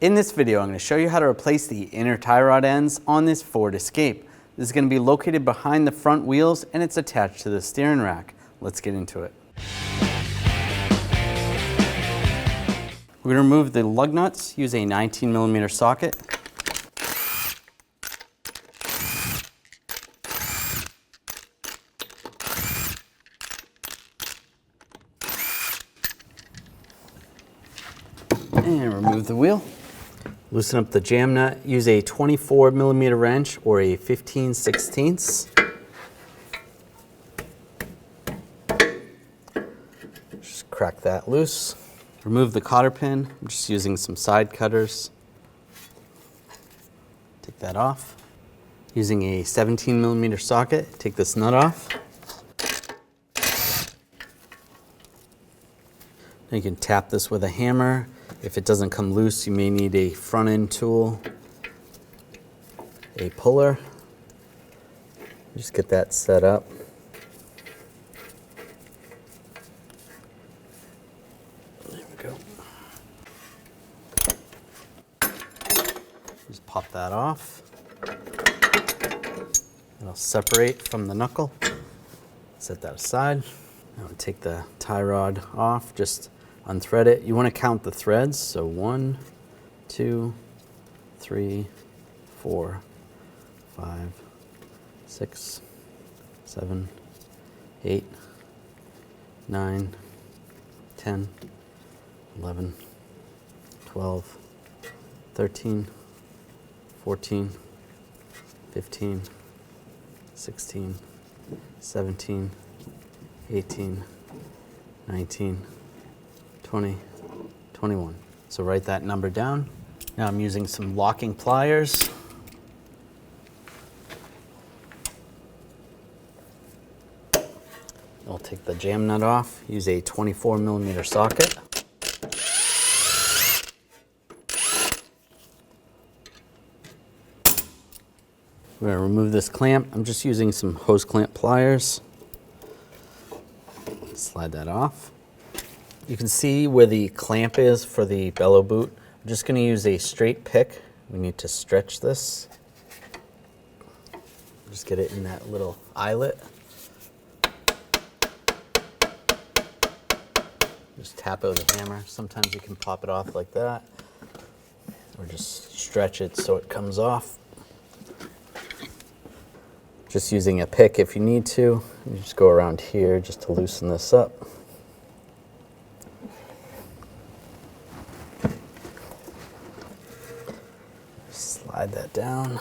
In this video, I'm going to show you how to replace the inner tie rod ends on this Ford Escape. This is going to be located behind the front wheels and it's attached to the steering rack. Let's get into it. We're going to remove the lug nuts, use a 19mm socket. And remove the wheel. Loosen up the jam nut. Use a 24mm wrench or a 15/16. Just crack that loose. Remove the cotter pin. I'm just using some side cutters. Take that off. Using a 17mm socket, take this nut off. Now you can tap this with a hammer. If it doesn't come loose, you may need a front end tool, a puller. Just get that set up. There we go. Just pop that off. It'll separate from the knuckle. Set that aside. Now take the tie rod off. Just unthread it. You want to count the threads. So 1, 2, 3, 4, 5, 6, 7, 8, 9, 10, 11, 12, 13, 14, 15, 16, 17, 18, 19, 20, 21. So write that number down. Now I'm using some locking pliers. I'll take the jam nut off, use a 24mm socket. We're going to remove this clamp. I'm just using some hose clamp pliers. Slide that off. You can see where the clamp is for the bellow boot. I'm just going to use a straight pick. We need to stretch this. Just get it in that little eyelet. Just tap it with a hammer. Sometimes you can pop it off like that, or just stretch it so it comes off. Just using a pick if you need to. You just go around here just to loosen this up. Slide that down.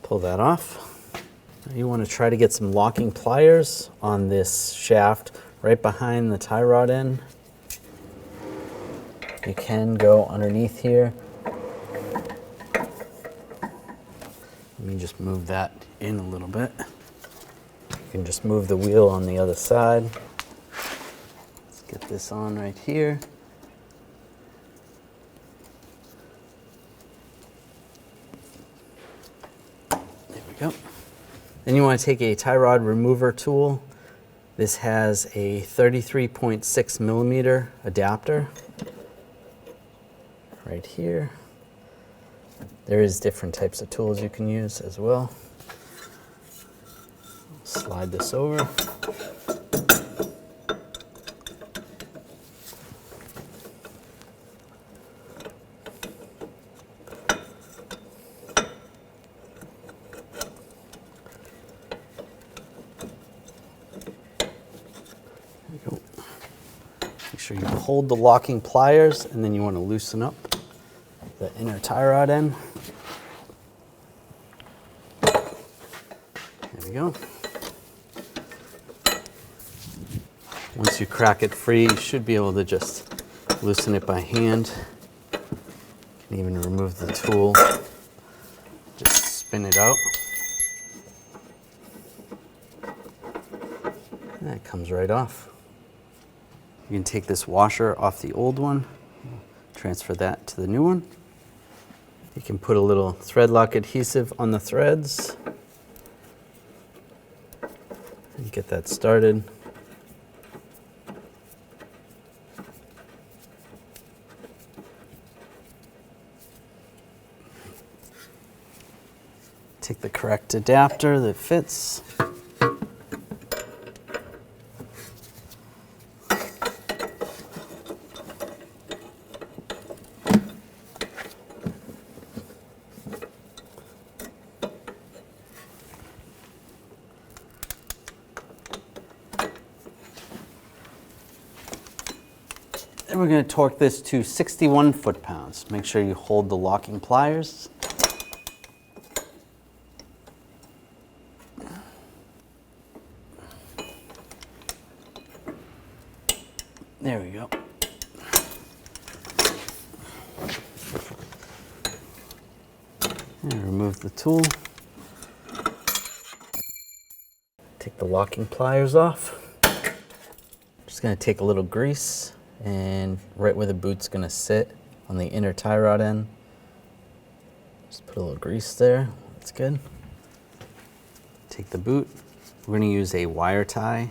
Pull that off. Now you want to try to get some locking pliers on this shaft right behind the tie rod end. You can go underneath here. Let me just move that in a little bit. You can just move the wheel on the other side. Let's get this on right here. There we go. Then you want to take a tie rod remover tool. This has a 33.6mm adapter. Right here. There is different types of tools you can use as well. Slide this over. There you go. Make sure you hold the locking pliers and then you want to loosen up the inner tie rod end. There we go. Once you crack it free, you should be able to just loosen it by hand. You can even remove the tool. Just spin it out. And that comes right off. You can take this washer off the old one, transfer that to the new one. You can put a little thread lock adhesive on the threads and get that started. Take the correct adapter that fits. And we're going to torque this to 61 foot-pounds. Make sure you hold the locking pliers. There we go. And remove the tool. Take the locking pliers off. Just going to take a little grease and right where the boot's going to sit on the inner tie rod end. Just put a little grease there. That's good. Take the boot. We're going to use a wire tie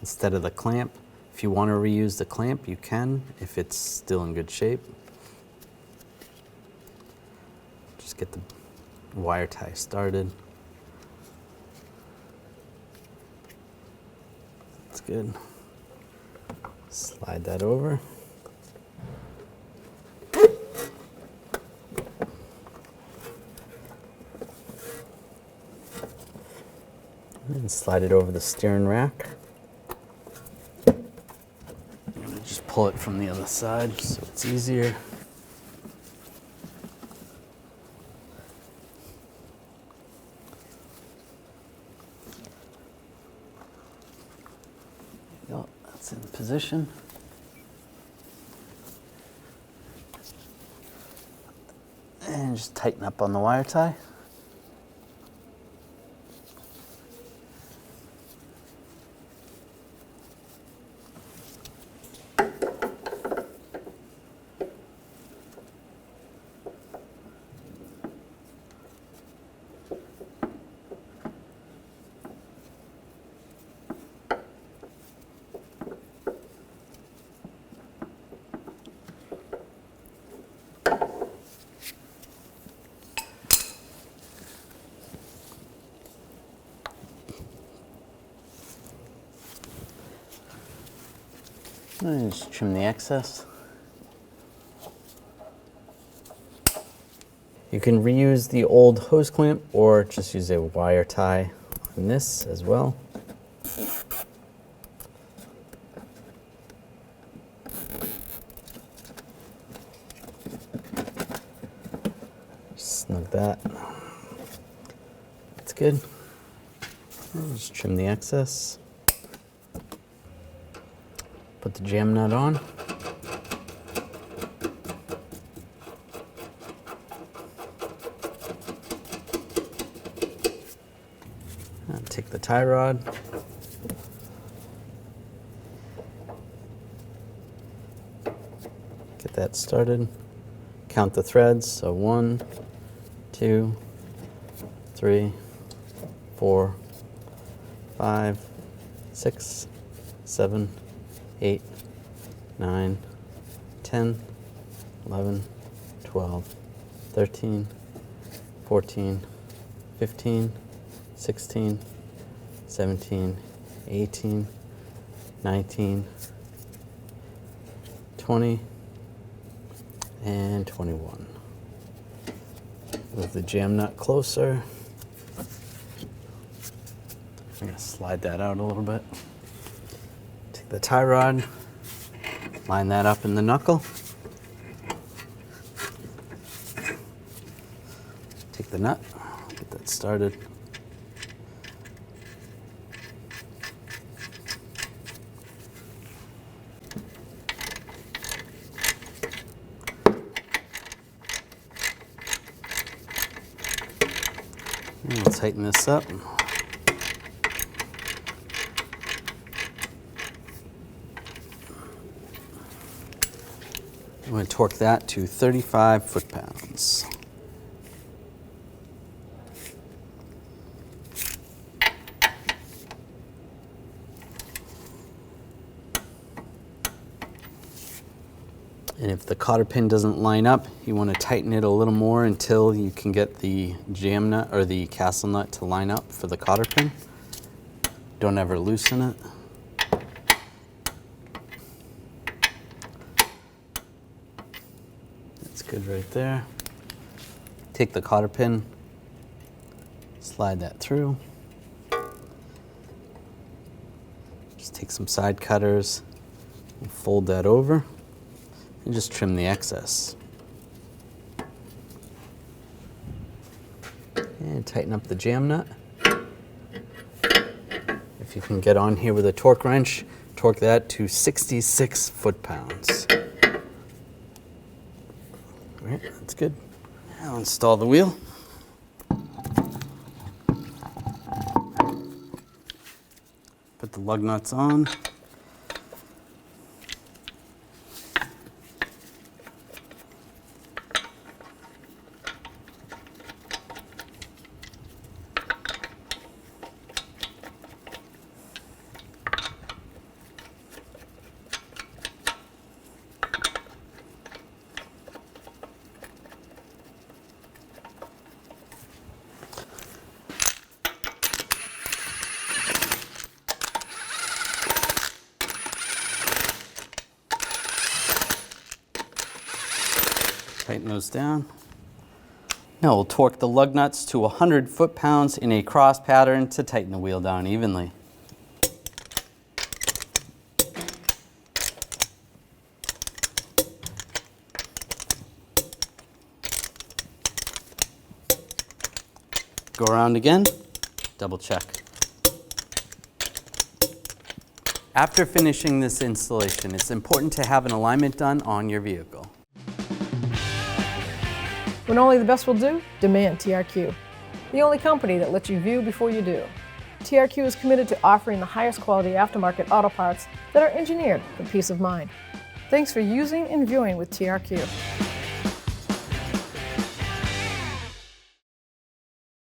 instead of the clamp. If you want to reuse the clamp, you can, if it's still in good shape. Just get the wire tie started. That's good. Slide that over. And slide it over the steering rack. Just pull it from the other side so it's easier. There you go. That's in position. And just tighten up on the wire tie. And just trim the excess. You can reuse the old hose clamp or just use a wire tie on this as well. Snug that. That's good. And just trim the excess. Put the jam nut on. And take the tie rod. Get that started. Count the threads. So 1, 2, 3, 4, 5, 6, 7, 8, 9, 10, 11, 12, 13, 14, 15, 16, 17, 18, 19, 20, and 21. Move the jam nut closer. I'm going to slide that out a little bit. Take the tie rod, line that up in the knuckle. Take the nut, get that started. And we'll tighten this up. I'm going to torque that to 35 foot-pounds. And if the cotter pin doesn't line up, you want to tighten it a little more until you can get the jam nut or the castle nut to line up for the cotter pin. Don't ever loosen it. That's good right there. Take the cotter pin, slide that through. Just take some side cutters and fold that over and just trim the excess. And tighten up the jam nut. If you can get on here with a torque wrench, torque that to 66 foot-pounds. All right, that's good. Now install the wheel. Put the lug nuts on. Tighten those down. Now we'll torque the lug nuts to 100 foot-pounds in a cross pattern to tighten the wheel down evenly. Go around again, double check. After finishing this installation, it's important to have an alignment done on your vehicle. When only the best will do, demand TRQ. The only company that lets you view before you do. TRQ is committed to offering the highest quality aftermarket auto parts that are engineered for peace of mind. Thanks for using and viewing with TRQ.